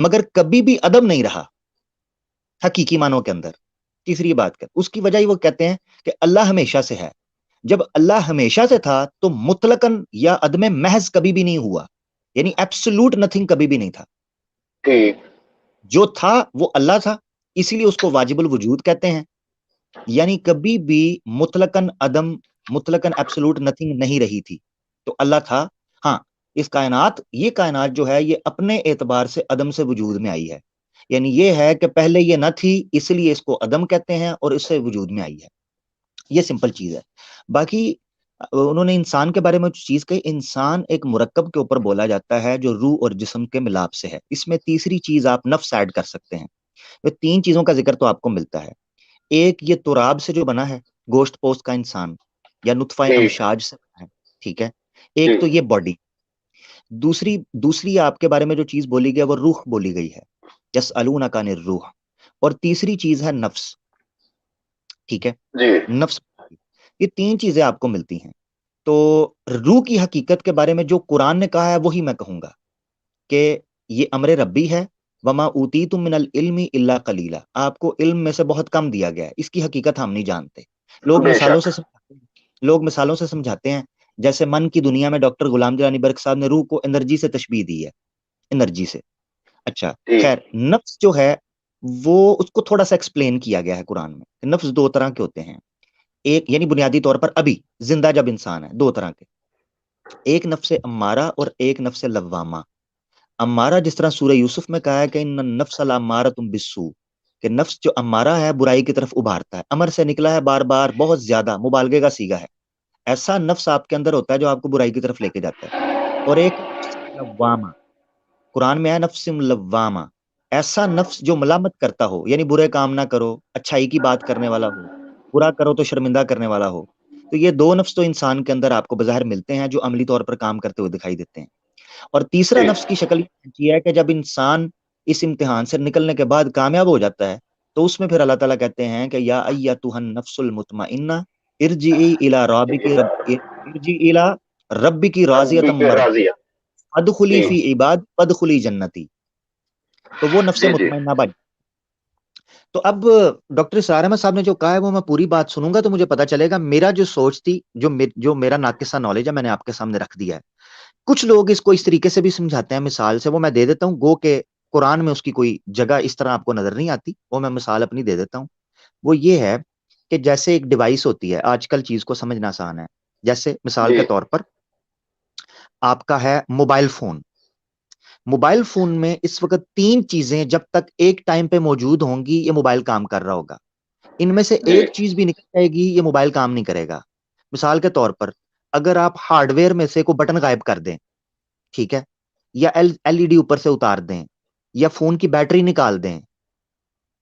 مگر کبھی بھی عدم نہیں رہا حقیقی معنوں کے اندر. تیسری بات کر اس کی وجہ وہ کہتے ہیں کہ اللہ ہمیشہ سے ہے. جب اللہ ہمیشہ سے تھا تو مطلقاً یا عدم محض کبھی بھی نہیں ہوا، یعنی ایبسولوٹ نتھنگ کبھی بھی نہیں تھا. ٹھیک. جو تھا وہ اللہ تھا، اسی لیے اس کو واجب الوجود کہتے ہیں. یعنی کبھی بھی مطلقاً عدم، مطلقاً ایبسولوٹ نتھنگ نہیں رہی تھی، تو اللہ تھا. ہاں اس کائنات، یہ کائنات جو ہے یہ اپنے اعتبار سے عدم سے وجود میں آئی ہے. یعنی یہ ہے کہ پہلے یہ نہ تھی اس لیے اس کو عدم کہتے ہیں اور اس سے وجود میں آئی ہے. یہ سمپل چیز ہے. باقی انہوں نے انسان کے بارے میں جو چیز کہی، انسان ایک مرکب کے اوپر بولا جاتا ہے جو روح اور جسم کے ملاپ سے ہے. اس میں تیسری چیز آپ نفس ایڈ کر سکتے ہیں. یہ تین چیزوں کا ذکر تو آپ کو ملتا ہے. ایک یہ تراب سے جو بنا ہے، گوشت پوست کا انسان، یا نطفہ ٹھیک. امشاج سے بنا ہے. ٹھیک ہے. ایک تو یہ باڈی. دوسری آپ کے بارے میں جو چیز بولی گئی وہ روح بولی گئی ہے، یسألونک عن الروح. اور تیسری چیز ہے نفس. ٹھیک ہے. جی. نفس. یہ تین چیزیں آپ کو ملتی ہیں. تو روح کی حقیقت کے بارے میں جو قرآن نے کہا ہے وہی میں کہوں گا کہ یہ امر ربی ہے. وما اوتیتم من العلم الا قلیلا. آپ کو علم میں سے بہت کم دیا گیا ہے، اس کی حقیقت ہم نہیں جانتے. لوگ بے مثالوں شک. سے سمجھاتے ہیں، لوگ مثالوں سے سمجھاتے ہیں. جیسے من کی دنیا میں ڈاکٹر غلام جلانی برق صاحب نے روح کو انرجی سے تشبیہ دی ہے، انرجی سے. اچھا ٹھیک. خیر، نفس جو ہے وہ اس کو تھوڑا سا ایکسپلین کیا گیا ہے قرآن میں. نفس دو طرح کے ہوتے ہیں. ایک یعنی بنیادی طور پر ابھی زندہ جب انسان ہے، دو طرح کے. ایک نفس امارہ اور ایک نفس لوامہ. امارہ جس طرح سورہ یوسف میں کہا ہے کہ ان النفس لامارۃ بالسوء، کہ نفس جو امارہ ہے برائی کی طرف ابھارتا ہے. امر سے نکلا ہے بار بار، بہت زیادہ مبالغے کا صیغہ ہے. ایسا نفس آپ کے اندر ہوتا ہے جو آپ کو برائی کی طرف لے کے جاتا ہے. اور ایک نفس لوامہ، قرآن میں ہے نفس لوامہ، ایسا نفس جو ملامت کرتا ہو، یعنی برے کام نہ کرو، اچھائی کی بات کرنے والا ہو، برا کرو تو شرمندہ کرنے والا ہو. تو یہ دو نفس تو انسان کے اندر آپ کو بظاہر ملتے ہیں جو عملی طور پر کام کرتے ہوئے دکھائی دیتے ہیں. اور تیسرا ٹھیک. نفس کی شکل یہ ہے کہ جب انسان اس امتحان سے نکلنے کے بعد کامیاب ہو جاتا ہے تو اس میں پھر اللہ تعالیٰ کہتے ہیں کہ یا ایتھا النفس المطمئنہ ارجعی الی ربک راضیۃ ربی کے مرضیہ راضی ہے. ادخلی جی. فی عباد ادخلی جنتی. تو وہ نفس جی. جی. مطمئنہ بن. تو اب ڈاکٹر اسرار احمد صاحب نے جو کہا ہے وہ میں پوری بات سنوں گا تو مجھے پتا چلے گا. میرا جو سوچ تھی، جو میرا ناقصہ نالج ہے، میں نے آپ کے سامنے رکھ دیا ہے. کچھ لوگ اس کو اس طریقے سے بھی سمجھاتے ہیں، مثال سے وہ میں دے دیتا ہوں، گو کہ قرآن میں اس کی کوئی جگہ اس طرح آپ کو نظر نہیں آتی، وہ میں مثال اپنی دے دیتا ہوں. وہ یہ ہے کہ جیسے ایک ڈیوائس ہوتی ہے، آج کل چیز کو سمجھنا آسان ہے. جیسے مثال جی. کے طور پر آپ کا ہے موبائل فون. موبائل فون میں اس وقت تین چیزیں جب تک ایک ٹائم پہ موجود ہوں گی یہ موبائل کام کر رہا ہوگا. ان میں سے جی. ایک چیز بھی نکل جائے گی یہ موبائل کام نہیں کرے گا. مثال کے طور پر اگر آپ ہارڈ ویئر میں سے کوئی بٹن غائب کر دیں، ٹھیک ہے، یا ایل ای ڈی اوپر سے اتار دیں، یا فون کی بیٹری نکال دیں،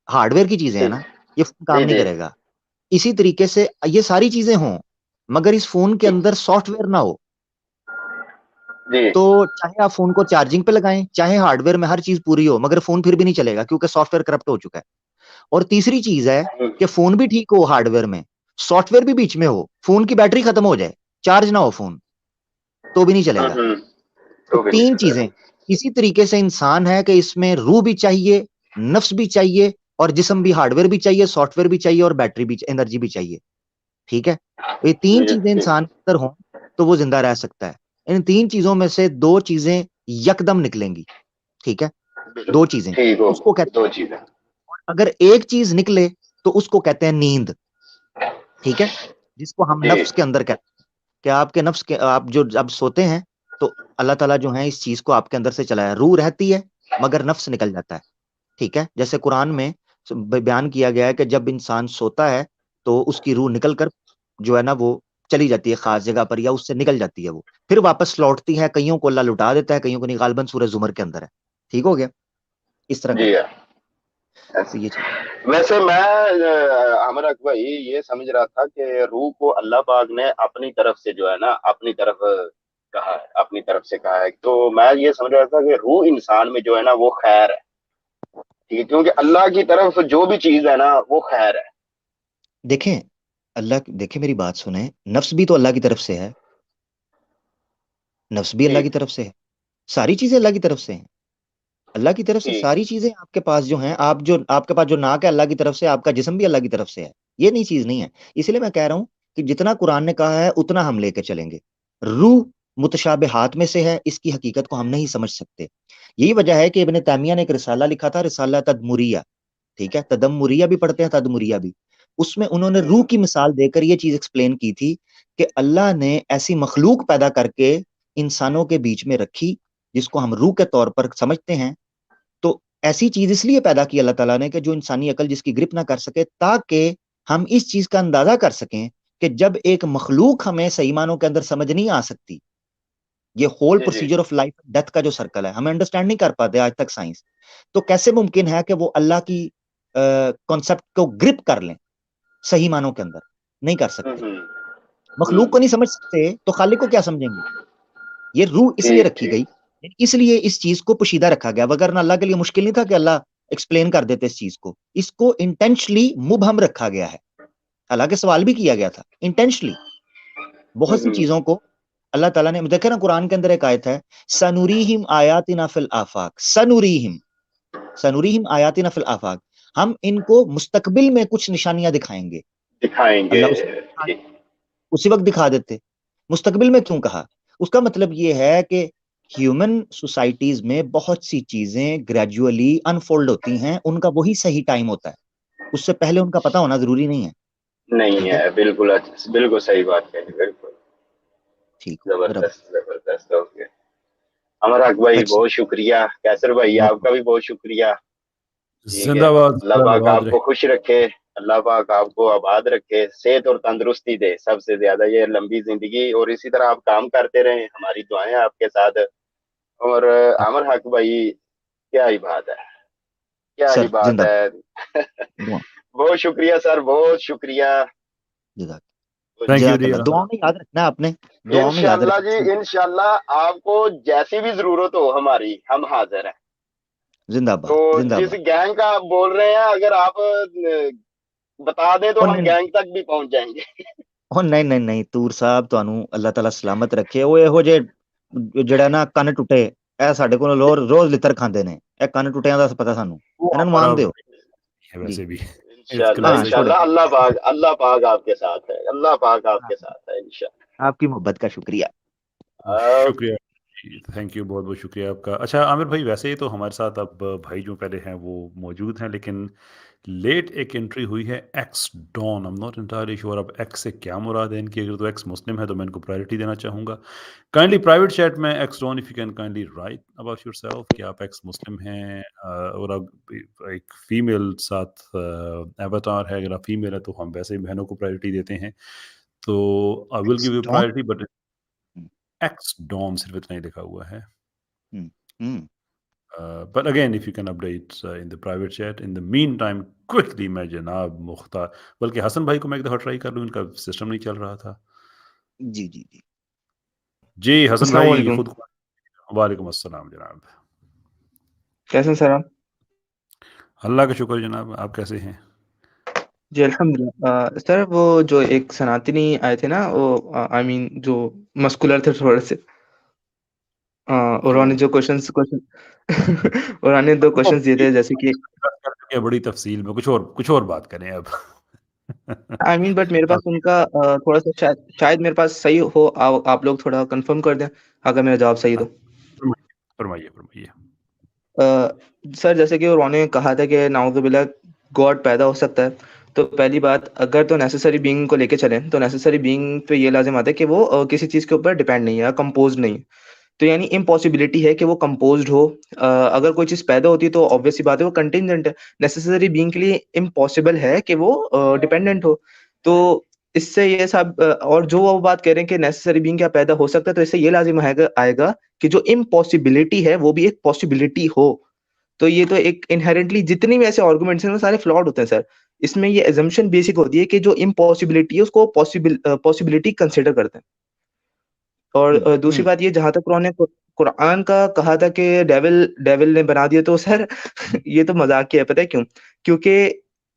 ہارڈ ویئر کی چیزیں ہیں ٹھیک. نا، یہ فون جی. کام نہیں جی. کرے گا. اسی طریقے سے یہ ساری چیزیں ہوں مگر اس فون کے اندر سافٹ ویئر نہ ہو جی. تو چاہے آپ فون کو چارجنگ پہ لگائیں، چاہے ہارڈ ویئر میں ہر چیز پوری ہو، مگر فون پھر بھی نہیں چلے گا کیونکہ سافٹ ویئر کرپٹ ہو چکا ہے. اور تیسری چیز ہے کہ فون بھی ٹھیک ہو ہارڈ ویئر میں، سافٹ ویئر بھی بیچ میں ہو، فون کی بیٹری ختم ہو جائے، چارج نہ ہو فون، تو بھی نہیں چلے گا. تو تو بھی نہیں تین چلے چیزیں. اسی طریقے سے انسان ہے کہ اس میں روح بھی چاہیے، نفس بھی چاہیے، اور جسم بھی، ہارڈ ویئر بھی چاہیے، سافٹ ویئر بھی چاہیے، اور بیٹری بھی، انرجی بھی چاہیے. ٹھیک ہے. تو یہ تین گا. چیزیں انسان کے اندر ہوں تو وہ زندہ رہ سکتا ہے. ان تین چیزوں میں سے دو چیزیں یکدم نکلیں گی. ٹھیک ہے. دو چیزیں ٹھیک ہو. اس کو کہتے دو ہیں. چیزیں. اگر ایک چیز نکلے تو اس کو کہتے ہیں نیند. ٹھیک ہے. جس کو ہم جی. نفس کے اندر کہتے ہیں کہ آپ کے نفس کے، آپ جو اب سوتے ہیں تو اللہ تعالیٰ جو ہے اس چیز کو آپ کے اندر سے چلایا، روح رہتی ہے مگر نفس نکل جاتا ہے. ٹھیک ہے. جیسے قرآن میں بیان کیا گیا ہے کہ جب انسان سوتا ہے تو اس کی روح نکل کر جو ہے نا وہ چلی جاتی ہے خاص جگہ پر، یا اس سے نکل جاتی ہے، وہ پھر واپس لوٹتی ہے. کئیوں کو اللہ لٹا دیتا ہے، کئیوں کو نہیں. غالباً سورہ زمر کے اندر ہے. ٹھیک ہو گیا. اس طرح جی. کرتے ہیں. تو یہ چیز. ویسے میں امرک بھائی یہ سمجھ رہا تھا کہ روح کو اللہ پاک نے اپنی طرف سے جو ہے نا اپنی طرف کہا ہے، اپنی طرف سے کہا ہے. تو میں یہ سمجھ رہا تھا کہ روح انسان میں جو ہے نا وہ خیر ہے. ٹھیک ہے. کیونکہ اللہ کی طرف جو بھی چیز ہے نا وہ خیر ہے. دیکھیں دیکھیں میری بات سنیں، نفس بھی تو اللہ کی طرف سے ہے، نفس بھی اللہ ٹھیک. کی طرف سے ہے، ساری چیزیں اللہ کی طرف سے ہیں. اللہ کی طرف سے جی ساری چیزیں آپ کے پاس جو ہیں، آپ کے پاس جو ناک ہے اللہ کی طرف سے، آپ کا جسم بھی اللہ کی طرف سے ہے، یہ نئی چیز نہیں ہے. اس لیے میں کہہ رہا ہوں کہ جتنا قرآن نے کہا ہے اتنا ہم لے کے چلیں گے. روح متشابہات میں سے ہے، اس کی حقیقت کو ہم نہیں سمجھ سکتے. یہی وجہ ہے کہ ابن تیمیہ نے ایک رسالہ لکھا تھا، رسالہ تدمریہ. ٹھیک ہے، تدمریہ بھی پڑھتے ہیں، تدمریہ بھی. اس میں انہوں نے روح کی مثال دے کر یہ چیز ایکسپلین کی تھی کہ اللہ نے ایسی مخلوق پیدا کر کے انسانوں کے بیچ میں رکھی جس کو ہم روح کے طور پر سمجھتے ہیں. تو ایسی چیز اس لیے پیدا کی اللہ تعالیٰ نے کہ جو انسانی عقل جس کی گرپ نہ کر سکے، تاکہ ہم اس چیز کا اندازہ کر سکیں کہ جب ایک مخلوق ہمیں صحیح معنوں کے اندر سمجھ نہیں آ سکتی، یہ ہول جی جی پروسیجر آف لائف ڈیتھ کا جو سرکل ہے ہمیں انڈرسٹینڈ نہیں کر پاتے آج تک سائنس، تو کیسے ممکن ہے کہ وہ اللہ کی کانسیپٹ کو گرپ کر لیں صحیح معنوں کے اندر؟ نہیں کر سکتے. مخلوق کو نہیں سمجھ سکتے تو خالق کو کیا سمجھیں گے؟ یہ روح اس لیے ٹھیک رکھی ٹھیک. گئی، اس لیے اس چیز کو پوشیدہ رکھا گیا، وگرنہ اللہ کے لیے مشکل نہیں تھا کہ اللہ ایکسپلین کر دیتے اس چیز کو. اس کو انٹینشلی مبہم رکھا گیا ہے، حالانکہ سوال بھی کیا گیا تھا انٹینشلی. بہت سی چیزوں کو اللہ تعالیٰ نے دیکھا نا، قرآن کے اندر ایک آیت ہے، سنوریہم آیاتنا فی الآفاق، سنوریہم آیاتنا فی الآفاق، ہم ان کو مستقبل میں کچھ نشانیاں دکھائیں گے. دکھائیں گے. اللہ اسی وقت دکھا دیتے، مستقبل میں کیوں کہا؟ اس کا مطلب یہ ہے کہ ہیومن سوسائٹیز میں بہت سی چیزیں گریجولی انفولڈ ہوتی ہیں، ان کا وہی صحیح ٹائم ہوتا ہے، اس سے پہلے ان کا پتہ ہونا ضروری نہیں ہے. نہیں ٹھیک ہے، ہے. بالکل بالکل صحیح بات کہی. بالکل ٹھیک ہو میرا زبردست زبردست. اوکے امر حق بھائی اچھا. بہت شکریہ. کیسر بھائی آپ کا بھی بہت شکریہ. ٹھیک ہے. زندہ باد اللہ پاک آباد آپ رہے. کو خوش رکھے. اللہ پاک آپ کو آباد رکھے، صحت اور تندرستی دے، سب سے زیادہ یہ لمبی زندگی، اور اسی طرح آپ کام کرتے رہیں. ہماری دعائیں آپ کے ساتھ. اور عامر حق بھائی کیا ہی بات ہے، کیا سر ہی بات زندہ ہے. دعا بہت شکریہ سر، بہت شکریہ. جزاک تھینک یو جزاک جی. اللہ. دعا میں یاد رکھنا ہے آپ نے، دعا میں یاد انشاءاللہ رکھنا جی ہے. انشاءاللہ آپ کو جیسی بھی ضرورت ہو ہماری، ہم حاضر ہیں. زندہ تو باد، زندہ جس باد. گینگ کا آپ بول رہے ہیں، اگر آپ بتا دیں تو اور ہم نہیں گینگ تک بھی پہنچ جائیں گے. اور نہیں نہیں نہیں، تور صاحب تانوں اللہ تعالیٰ سلامت رکھے. وہ یہو جے جڑا نا کن ٹوٹے، اے ساڈے کول روز لتر کھاندے نے، اے کن ٹوٹیاں دا پتہ سانوں، وہ انہاں نوں ہمارا مان دیو. ہے جی ویسے بھی. اس انشاءاللہ ہاں کلاسک چھوڑے، انشاءاللہ اللہ پاک آپ کے ساتھ ہے. اللہ پاک آپ کے ساتھ ہے آپ کی محبت کا شکریہ. انشاءاللہ. شکریہ. تھینک یو، بہت بہت شکریہ آپ کا. اچھا عامر بھائی، ویسے ہی تو ہمارے ساتھ اب بھائی جو پہلے ہیں وہ موجود ہیں، لیکن لیٹ ایک انٹری ہوئی ہے X done. I'm not entirely sure اب ایکس سے کیا مراد ہے ان کی. اگر تو ایکس مسلم ہے تو میں ان کو پرائرٹی دینا چاہوں گا. کائنڈلی پرائیویٹ چیٹ میں X done if you can kindly write about yourself کہ آپ ایکس مسلم ہیں، اور اب ایک فیمیل ساتھ ایواتار ہے. اگر آپ فیمیل ہے تو ہم ویسے ہی بہنوں کو پرائرٹی دیتے ہیں، تو I will give you Don. Priority. But ex Don صرف اتنا ہی لکھا ہوا ہے. But again, if you can update in the private chat. In the meantime, quickly میں جناب مختار، بلکہ حسن بھائی کو میں ایک دفعہ ٹرائی کر لوں، ان کا سسٹم نہیں چل رہا تھا. جی جی جی. جی حسن السلام بھائی علیکم. خود. وعلیکم السلام جناب. کیسے ہیں سر آپ؟ اللہ کا شکر جناب، آپ کیسے ہیں؟ جی الحمد للہ. سر وہ جو ایک سناتنی آئے تھے نا، وہ آئی مین جو مسکولر تھے تھوڑے سے، انہوں نے جو کوشچنس انہوں نے 2 کوشچنس دیے تھے، جیسے کہ بڑی تفصیل میں کچھ اور بات کریں اب. آئی مین بٹ میرے پاس ان کا تھوڑا سا شاید میرے پاس صحیح ہو، آپ لوگ تھوڑا کنفرم کر دیں اگر میرا جواب صحیح تو. فرمائیے فرمائیے. سر جیسے کہ انہوں نے کہا تھا کہ نعوذ باللہ گاڈ پیدا ہو سکتا ہے، تو پہلی بات اگر تو نیسسری بینگ کو لے کے چلیں تو نیسسری بینگ پہ یہ لازم آتا ہے کہ وہ کسی چیز کے اوپر ڈیپینڈ نہیں ہے، کمپوزڈ نہیں ہے. تو یعنی امپاسبلٹی ہے کہ وہ کمپوزڈ ہو. اگر کوئی چیز پیدا ہوتی ہے تو آبویس سی بات ہے وہ کنٹینجنٹ ہے. نیسسری بینگ کے لیے امپاسبل ہے کہ وہ ڈیپینڈنٹ ہو. تو اس سے یہ سب اور جو وہ بات کہہ رہے ہیں کہ نیسسری بینگ کیا پیدا ہو سکتا ہے، تو اس سے یہ لازم آئے گا کہ جو امپاسبلٹی ہے وہ بھی ایک پاسبلٹی ہو. تو یہ تو ایک انہیرنٹلی جتنی بھی ایسے آرگومنٹس ہیں وہ سارے فلاڈ ہوتے ہیں سر. اس میں یہ ایزمپشن بیسک ہوتی ہے کہ جو امپاسبلٹی ہے اس کو پاسبلٹی کنسیڈر کرتے ہیں. اور دوسری بات یہ، جہاں تک قرآن کا کہا تھا کہ ڈیول نے بنا دیا، تو سر یہ تو مذاق کیا ہے. پتہ ہے کیوں؟ کیونکہ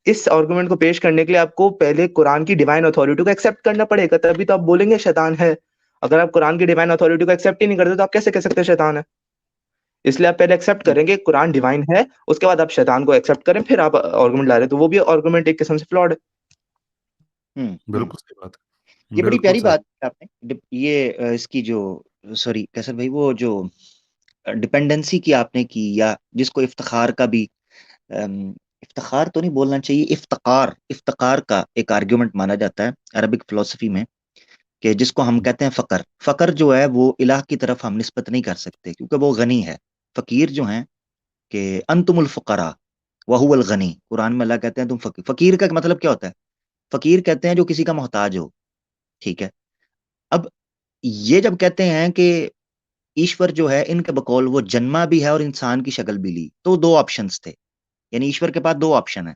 اس آرگومنٹ کو پیش کرنے کے لیے آپ کو پہلے قرآن کی ڈیوائن اتھارٹی کو ایکسیپٹ کرنا پڑے گا، تبھی تو آپ بولیں گے شیطان ہے. اگر آپ قرآن کی ڈیوائن اتھارٹی کو ایکسیپٹ ہی نہیں کرتے تو آپ کیسے کہہ سکتے ہیں شیطان ہے؟ اس لیے آپ پہلے ایکسیپٹ کریں گے قرآن ڈیوائن ہے, اس کے بعد آپ شیطان کو ایکسیپٹ کریں, پھر آپ آرگومنٹ لا رہے ہیں, تو وہ بھی آرگومنٹ ایک قسم سے فلاڈ ہے. بالکل صحیح بات ہے, یہ بڑی بالکل پیاری صحیح. بات ہے آپ نے. یہ اس کی جو سوری کیسر بھائی, وہ جو ڈپینڈنسی کی آپ نے کی, یا جس کو افتخار کا بھی افتخار تو نہیں بولنا چاہیے, افتقار کا ایک آرگیومنٹ مانا جاتا ہے عربک فلسفی میں, کہ جس کو ہم کہتے ہیں فقر جو ہے وہ الہ کی طرف ہم نسبت نہیں کر سکتے کیونکہ وہ غنی ہے. فقیر جو ہیں کہ انتم الفقراء وہو الغنی, قرآن میں اللہ کہتے ہیں تم فقیر. فقیر کا مطلب کیا ہوتا ہے؟ فقیر کہتے ہیں جو کسی کا محتاج ہو, ٹھیک ہے. اب یہ جب کہتے ہیں کہ ایشور جو ہے ان کے بقول وہ جنما بھی ہے اور انسان کی شکل بھی لی, تو دو آپشنز تھے, یعنی ایشور کے پاس دو آپشن ہیں.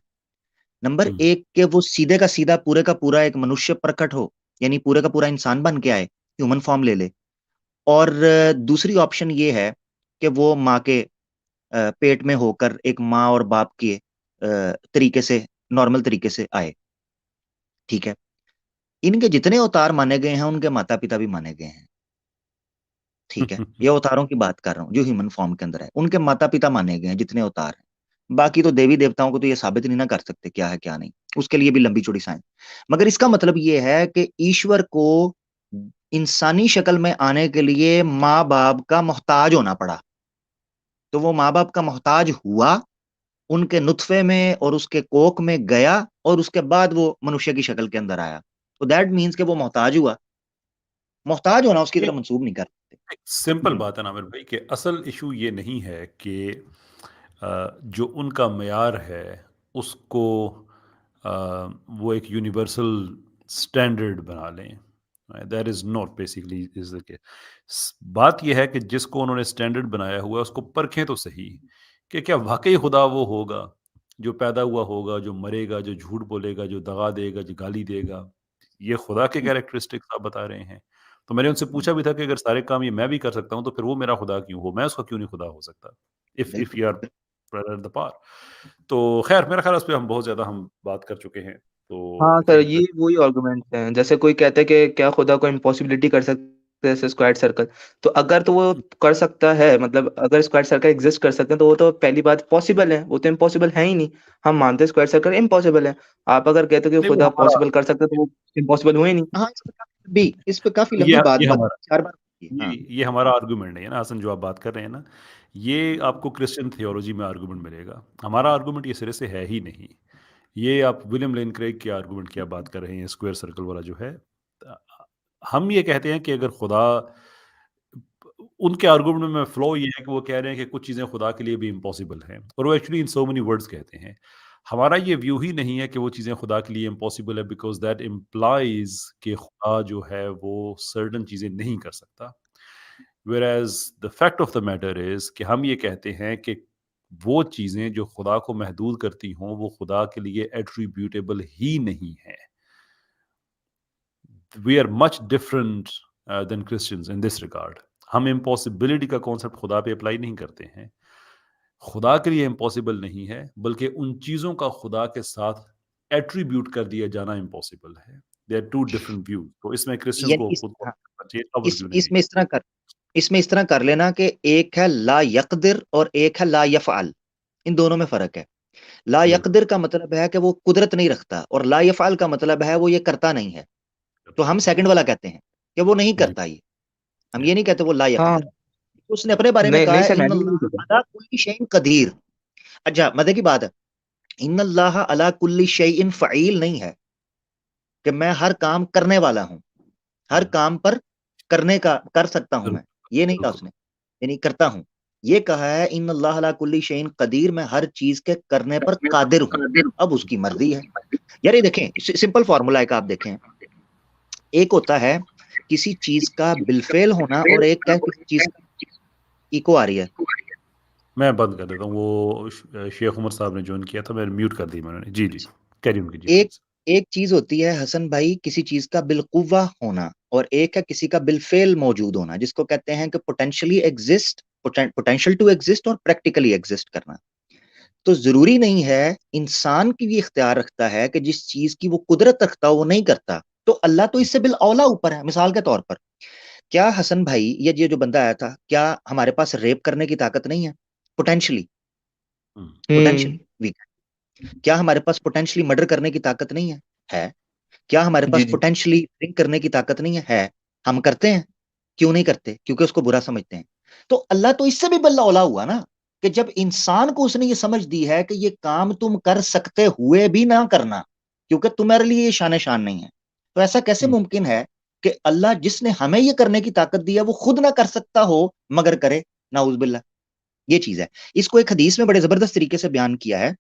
نمبر ایک کہ وہ سیدھے کا سیدھا پورے کا پورا ایک منشیہ پرکٹ ہو, یعنی پورے کا پورا انسان بن کے آئے, ہیومن فارم لے لے. اور دوسری آپشن یہ ہے کہ وہ ماں کے پیٹ میں ہو کر ایک ماں اور باپ کے طریقے سے, نارمل طریقے سے آئے, ٹھیک ہے. ان کے جتنے اوتار مانے گئے ہیں ان کے ماتا پتا بھی مانے گئے ہیں, ٹھیک ہے. یہ اوتاروں کی بات کر رہا ہوں جو ہیومن فارم کے اندر ہے, ان کے ماتا پتا مانے گئے ہیں جتنے اوتار ہیں. باقی تو دیوی دیوتاؤں کو تو یہ ثابت نہیں نہ کر سکتے کیا ہے کیا نہیں, اس کے لیے بھی لمبی چوڑی سائنس. مگر اس کا مطلب یہ ہے کہ ایشور کو انسانی شکل میں آنے کے لیے ماں باپ کا محتاج ہونا پڑا, تو وہ ماں باپ کا محتاج ہوا, ان کے نطفے میں اور اس کے کوک میں گیا, اور اس کے بعد وہ منشیہ کی شکل کے اندر آیا. تو دیٹ مینس کہ وہ محتاج ہوا. محتاج ہونا اس کی طرف منسوب نہیں کر سکتے. ایک سمپل بات ہے عامر بھائی کہ اصل ایشو یہ نہیں ہے کہ جو ان کا معیار ہے اس کو وہ ایک یونیورسل اسٹینڈرڈ بنا لیں. That is not basically is the case. بات یہ ہے کہ جس کو انہوں نے اسٹینڈرڈ بنایا ہوا ہے اس کو پرکھیں تو صحیح کہ کیا واقعی خدا وہ ہوگا جو پیدا ہوا ہوگا, جو مرے گا, جو جھوٹ بولے گا, جو دغا دے گا, جو گالی دے گا. یہ خدا کے کیریکٹرسٹکس آپ بتا رہے ہیں. تو میں نے ان سے پوچھا بھی تھا کہ اگر سارے کام یہ میں بھی کر سکتا ہوں تو پھر وہ میرا خدا کیوں ہو, میں اس کا کیوں نہیں خدا ہو سکتا if you are the power. تو خیر میرا خیال اس پہ ہم بہت زیادہ ہم بات کر چکے ہیں. تو ہاں I سر, think یہ وہی آرگومنٹس ہیں. جیسے کوئی کہتا ہے کہ کیا خدا کو امپاسبلٹی کر سکتے ہیں جیسے اسکوائر سرکل, تو اگر تو وہ کر سکتا ہے, مطلب اگر اسکوائر سرکل ایگزسٹ کر سکتے ہیں تو وہ تو پہلی بات پاسبل ہے, وہ تو امپاسبل ہے ہی نہیں. ہم مانتے ہیں اسکوائر سرکل امپاسبل ہے. آپ اگر کہتے ہیں کہ نہیں وہ خدا ہمارا پاسبل کر سکتے تو وہ امپاسبل ہوئے نہیں. ہاں, اس پہ کافی لمبی بات یہ ہمارا 4 بار کی. ہاں, یہ ہمارا آرگومنٹ نہیں ہے نا حسن, جو آپ بات کر رہے ہیں نا, یہ آپ کو کرسچن تھیولوجی میں آرگومنٹ ملے گا. ہمارا آرگومنٹ یہ سرے سے ہے ہی نہیں. یہ آپ ولیم لین کریگ کے آرگومنٹ کی آپ بات کر رہے ہیں, اسکوائر سرکل والا جو ہے. ہم یہ کہتے ہیں کہ اگر خدا, ان کے آرگومنٹ میں فلو یہ ہے کہ وہ کہہ رہے ہیں کہ کچھ چیزیں خدا کے لیے بھی امپاسبل ہیں, اور وہ ایکچولی ان سو مینی ورڈز کہتے ہیں. ہمارا یہ ویو ہی نہیں ہے کہ وہ چیزیں خدا کے لیے امپاسبل ہے, بیکاز دیٹ امپلائز کہ خدا جو ہے وہ سرٹن چیزیں نہیں کر سکتا. whereas the fact of the matter is کہ ہم یہ کہتے ہیں کہ وہ چیزیں جو خدا کو محدود کرتی ہوں وہ خدا کے لیے ایٹریبیوٹیبل ہی نہیں ہے. we are much different than Christians in this regard. ہم امپاسبلٹی کا کانسیپٹ خدا پہ اپلائی نہیں کرتے ہیں. خدا کے لیے امپاسبل نہیں ہے, بلکہ ان چیزوں کا خدا کے ساتھ ایٹریبیوٹ کر دیا جانا امپاسبل ہے. They are two different views. تو اس میں کرسچنز یعنی کو خود کو اب view نہیں. اس میں اس طرح کر لینا کہ ایک ہے لا یقدر اور ایک ہے لا یفعل, ان دونوں میں فرق ہے. لا یقدر کا مطلب ہے کہ وہ قدرت نہیں رکھتا, اور لا یفعل کا مطلب ہے وہ یہ کرتا نہیں ہے. تو ہم سیکنڈ والا کہتے ہیں کہ وہ نہیں کرتا, یہ ہم یہ نہیں کہتے وہ لا ہاں یقدر. اس نے اپنے بارے میں نہیں کہا نہیں ہے سر, میں ان بھی اللہ نہیں کہتا. علی کل شیء قدیر. اچھا مزے کی بات ہے, ان اللہ علی کل شیء فعیل نہیں ہے کہ میں ہر کام کرنے والا ہوں, ہر کام پر کرنے کا کر سکتا ہوں میں, یہ نہیں کہا اس نے, یعنی کرتا ہوں. یہ کہا ہے ان اللہ علی کل شیء قدیر, میں ہر چیز کے کرنے پر قادر ہوں, اب اس کی مرضی ہے. یار یہ دیکھیں سمپل فارمولا ہے کہ آپ دیکھیں, ایک ہوتا ہے کسی چیز کا بالفعل ہونا, اور ایک کا کسی چیز کا ایکو آ رہی ہے. میں بند کر دیتا ہوں, وہ شیخ عمر صاحب نے جوائن کیا تھا, میں میوٹ کر دی میں نے. جی جی کیری آن کیجیے پلیز. ایک چیز ہوتی ہے حسن بھائی کسی چیز کا بالقوہ ہونا, اور ایک ہے کسی کا بالفعل موجود ہونا, جس کو کہتے ہیں کہ potentially exist, potential to exist اور پریکٹیکلی ایگزسٹ کرنا. تو ضروری نہیں ہے, انسان کی بھی اختیار رکھتا ہے کہ جس چیز کی وہ قدرت رکھتا وہ نہیں کرتا, تو اللہ تو اس سے بالاولیٰ اوپر ہے. مثال کے طور پر کیا حسن بھائی یہ جو بندہ آیا تھا, کیا ہمارے پاس ریپ کرنے کی طاقت نہیں ہے؟ پوٹینشلی ویک ہے. کیا ہمارے پاس پوٹینشلی مرڈر کرنے کی طاقت نہیں ہے؟ کیا ہمارے جی پاس جی پوٹینشلی ڈرنک کرنے کی طاقت نہیں ہے؟ ہم کرتے ہیں. کیوں نہیں کرتے؟ کیونکہ اس کو برا سمجھتے ہیں. تو اللہ تو اس سے بھی بلا اولا ہوا نا, کہ جب انسان کو اس نے یہ سمجھ دی ہے کہ یہ کام تم کر سکتے ہوئے بھی نہ کرنا, کیونکہ تمہارے لیے یہ شان نہیں ہے, تو ایسا کیسے ممکن ہے کہ اللہ جس نے ہمیں یہ کرنے کی طاقت دی ہے وہ خود نہ کر سکتا ہو مگر کرے؟ نعوذ باللہ. یہ چیز ہے. اس کو ایک حدیث میں بڑے زبردست طریقے سے بیان کیا ہے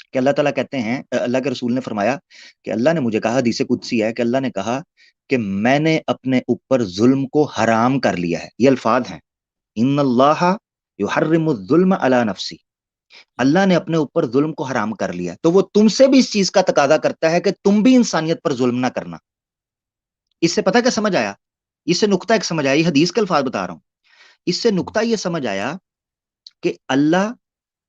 کہ اللہ تعالیٰ کہتے ہیں, اللہ کے رسول نے فرمایا کہ اللہ نے مجھے کہا, حدیث قدسی ہے کہ اللہ نے کہا کہ میں نے اپنے اوپر ظلم کو حرام کر لیا ہے. یہ الفاظ ہیں, ان اللہ یحرم الظلم علی نفسی, اللہ نے اپنے اوپر ظلم کو حرام کر لیا. تو وہ تم سے بھی اس چیز کا تقاضا کرتا ہے کہ تم بھی انسانیت پر ظلم نہ کرنا. اس سے پتہ کیا سمجھ آیا؟ اس سے نقطہ ایک سمجھ آیا, یہ حدیث کے الفاظ بتا رہا ہوں. اس سے نقطہ یہ سمجھ آیا کہ اللہ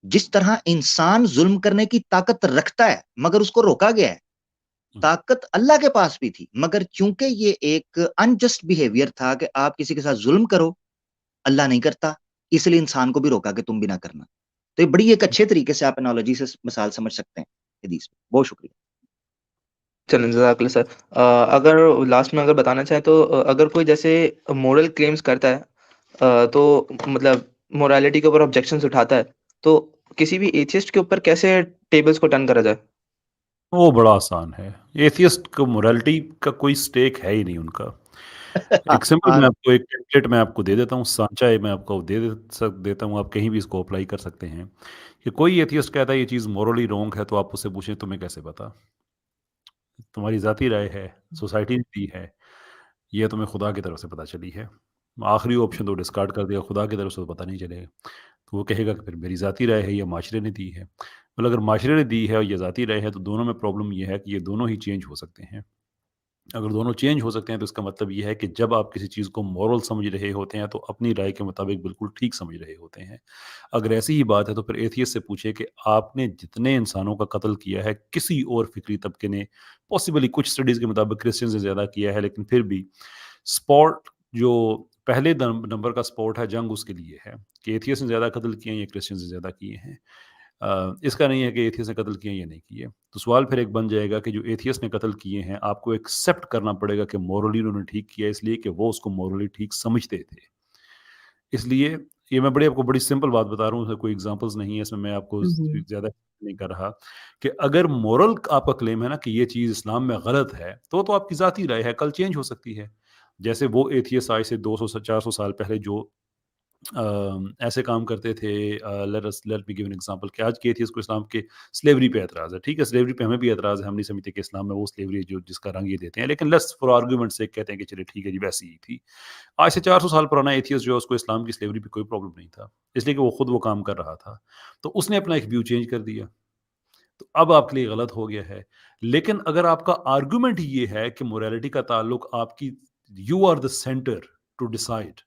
جس طرح انسان ظلم کرنے کی طاقت رکھتا ہے مگر اس کو روکا گیا ہے, طاقت اللہ کے پاس بھی تھی, مگر چونکہ یہ ایک انجسٹ بیہیویئر تھا کہ آپ کسی کے ساتھ ظلم کرو, اللہ نہیں کرتا, اس لیے انسان کو بھی روکا کہ تم بھی نہ کرنا. تو یہ بڑی ایک اچھے طریقے سے آپ انالوجی سے مثال سمجھ سکتے ہیں حدیث میں. بہت شکریہ. چلیں جزاک اللہ سر. اگر لاسٹ میں اگر بتانا چاہیں تو اگر کوئی جیسے مورل کلیمز کرتا ہے تو مطلب مورالٹی کے اوپر آبجیکشنز اٹھاتا ہے, تو کسی بھی ایتھیسٹ کے اوپر کیسے ٹیبلز کو ٹرن کرا جائے؟ وہ بڑا آسان ہے. ایتھیسٹ کو مورالٹی کا کوئی سٹیک ہے ہی نہیں ان کا. ایک سمپل میں آپ کو ایک ٹیمپلیٹ میں آپ کو دے دیتا ہوں, سانچہ میں آپ کو دیتا ہوں, آپ کہیں بھی اس کو اپلائی کر سکتے ہیں. کہ کوئی ایتھیسٹ کہتا ہے یہ چیز مورلی رونگ ہے, تو آپ اس سے پوچھیں تمہیں کیسے پتا؟ تمہاری ذاتی رائے ہے, سوسائٹی نے دی ہے, یہ تمہیں خدا کی طرف سے پتہ چلی ہے. آخری آپشن تو ڈسکارڈ کر دیا, خدا کی طرف سے تو پتہ نہیں چلے گا. تو وہ کہے گا کہ پھر میری ذاتی رائے ہے یا معاشرے نے دی ہے. بل اگر معاشرے نے دی ہے اور یہ ذاتی رائے ہے, تو دونوں میں پرابلم یہ ہے کہ یہ دونوں ہی چینج ہو سکتے ہیں. اگر دونوں چینج ہو سکتے ہیں تو اس کا مطلب یہ ہے کہ جب آپ کسی چیز کو مورل سمجھ رہے ہوتے ہیں تو اپنی رائے کے مطابق بالکل ٹھیک سمجھ رہے ہوتے ہیں. اگر ایسی ہی بات ہے تو پھر ایتھیسٹ سے پوچھے کہ آپ نے جتنے انسانوں کا قتل کیا ہے کسی اور فکری طبقے نے, پاسبلی کچھ اسٹڈیز کے مطابق کرسچنز نے زیادہ کیا ہے, لیکن پھر بھی سپورٹ جو پہلے نمبر کا سپورٹ ہے جنگ اس کے لیے ہے کہ ایتھیسٹ نے زیادہ قتل کیے ہیں یا کرسچنز نے زیادہ کیے ہیں. اس کا نہیں ہے کہ ایتھیسٹ نے قتل کیے یا نہیں کیے. تو سوال پھر ایک بن جائے گا کہ جو ایتھیسٹ نے قتل کیے ہیں آپ کو ایکسیپٹ کرنا پڑے گا کہ مورلی انہوں نے ٹھیک کیا, اس لیے کہ وہ اس کو مورلی ٹھیک سمجھتے تھے. اس لیے یہ میں آپ کو بڑی سمپل بات بتا رہا ہوں, کوئی ایگزامپلز نہیں ہے اس میں آپ کو زیادہ نہیں کر رہا. کہ اگر مورل آپ کا کلیم ہے نا کہ یہ چیز اسلام میں غلط ہے, تو آپ کی ذاتی رائے ہے, کل چینج ہو سکتی ہے. جیسے وہ ایتھیسٹ آج سے 200-400 سال پہلے جو ایسے کام کرتے تھے, let me give an example, کہ آج کے ایتھیسٹ کو اسلام کے سلیوری پہ اعتراض ہے. ٹھیک ہے, سلیوری پہ ہمیں بھی اعتراض ہے, ہم نہیں سمجھتے کہ اسلام میں وہ سلیوری ہے جو جس کا رنگ یہ دیتے ہیں, لیکن لیٹس فار آرگومنٹ سے کہتے ہیں کہ چلے ٹھیک ہے جی ویسی ہی تھی. آج سے 400 سال پرانا ایتھیسٹ جو ہے اس کو اسلام کی سلیوری پہ کوئی پرابلم نہیں تھا, اس لیے کہ وہ خود وہ کام کر رہا تھا. تو اس نے اپنا ایک ویو چینج کر دیا, تو اب آپ کے لیے غلط ہو گیا ہے. لیکن اگر آپ کا آرگومنٹ یہ ہے کہ موریلٹی کا تعلق آپ کی, you are the centre to decide,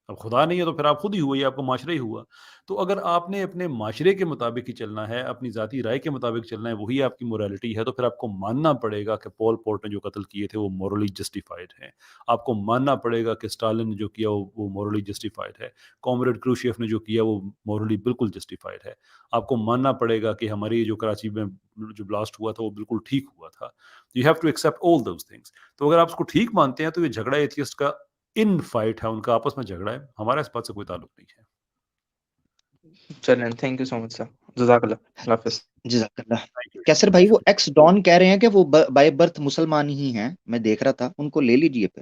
اب خدا نہیں ہے تو پھر آپ خود ہی ہوئے, آپ کو معاشرہ ہی ہوا. تو اگر آپ نے اپنے معاشرے کے مطابق ہی چلنا ہے, اپنی ذاتی رائے کے مطابق چلنا ہے, وہی آپ کی موریلٹی ہے, تو پھر آپ کو ماننا پڑے گا کہ پول پوٹ نے جو قتل کیے تھے وہ مورلی جسٹیفائڈ ہے. آپ کو ماننا پڑے گا کہ اسٹالن نے جو کیا وہ مورلی جسٹیفائڈ ہے. کامریڈ کروشیف نے جو کیا وہ مورلی بالکل جسٹیفائڈ ہے. آپ کو ماننا پڑے گا کہ ہماری جو کراچی میں جو بلاسٹ ہوا تھا وہ بالکل ٹھیک ہوا تھا. You have to accept all those things. تو اگر آپ اس کو ٹھیک مانتے ہیں تو یہ جھگڑا ایتھیسٹ کا ان فائٹ ہے, ان کا آپس میں جھگڑا ہے, ہمارا اس بات سے کوئی تعلق نہیں ہے. چلیں, تھینک یو سو مچ سر, جزاک اللہ. اللہ حافظ. جزاک اللہ. کیسر بھائی وہ ایکس ڈان کہہ رہے ہیں کہ وہ بائی برتھ مسلمان ہی ہیں, میں دیکھ رہا تھا, ان کو لے لیجئے پھر.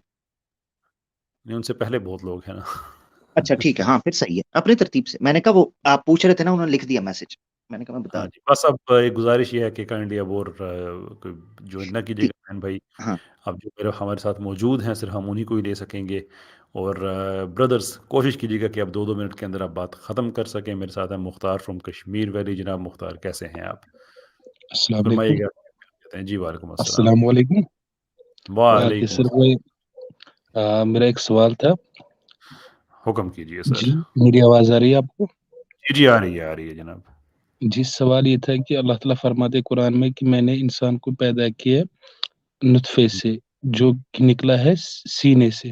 نہیں, ان سے پہلے بہت لوگ ہیں نا. اچھا ٹھیک ہے, ہاں پھر صحیح ہے, اپنی ترتیب سے. میں نے کہا وہ آپ پوچھ رہے تھے نا, انہوں نے لکھ دیا میسج, میں نے کہا میں بتا ہاں جی, بس اب ایک گزارش یہ ہے کہ کائنڈلی اب اور جو نہ کیجیے گا بہن بھائی. ہاں اب جو میرے ہمارے ساتھ موجود ہیں صرف ہم انہیں کو ہی لے سکیں گے. اور بردرز کوشش کیجیے گا کہ اب 2 منٹ کے اندر آپ بات ختم کر سکیں. میرے ساتھ ہیں مختار فرام کشمیر ویلی. جناب مختار کیسے ہیں آپ؟ السلام فرمائیے علیکم. گا کہتے ہیں. جی وعلیکم السلام. السلام علیکم. وعلیکم کیسر السلام. بھائی, میرا ایک سوال تھا. حکم کیجیے سر. جی, میری آواز آ رہی ہے آپ کو؟ جی آ رہی ہے جناب. جی, سوال یہ تھا کہ اللہ تعالیٰ فرماتے قرآن میں کہ میں نے انسان کو پیدا کیا نطفے سے جو نکلا ہے سینے سے.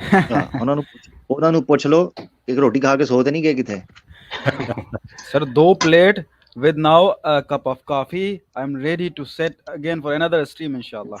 ਉਹਨਾਂ ਨੂੰ ਪੁੱਛ ਲਓ ਕਿ ਰੋਟੀ ਖਾ ਕੇ ਸੋ ਤੇ ਨਹੀਂ ਗਏ ਕਿਥੇ। Sir, 2 plate with now a cup of coffee. I'm ready to set again for another stream, inshallah.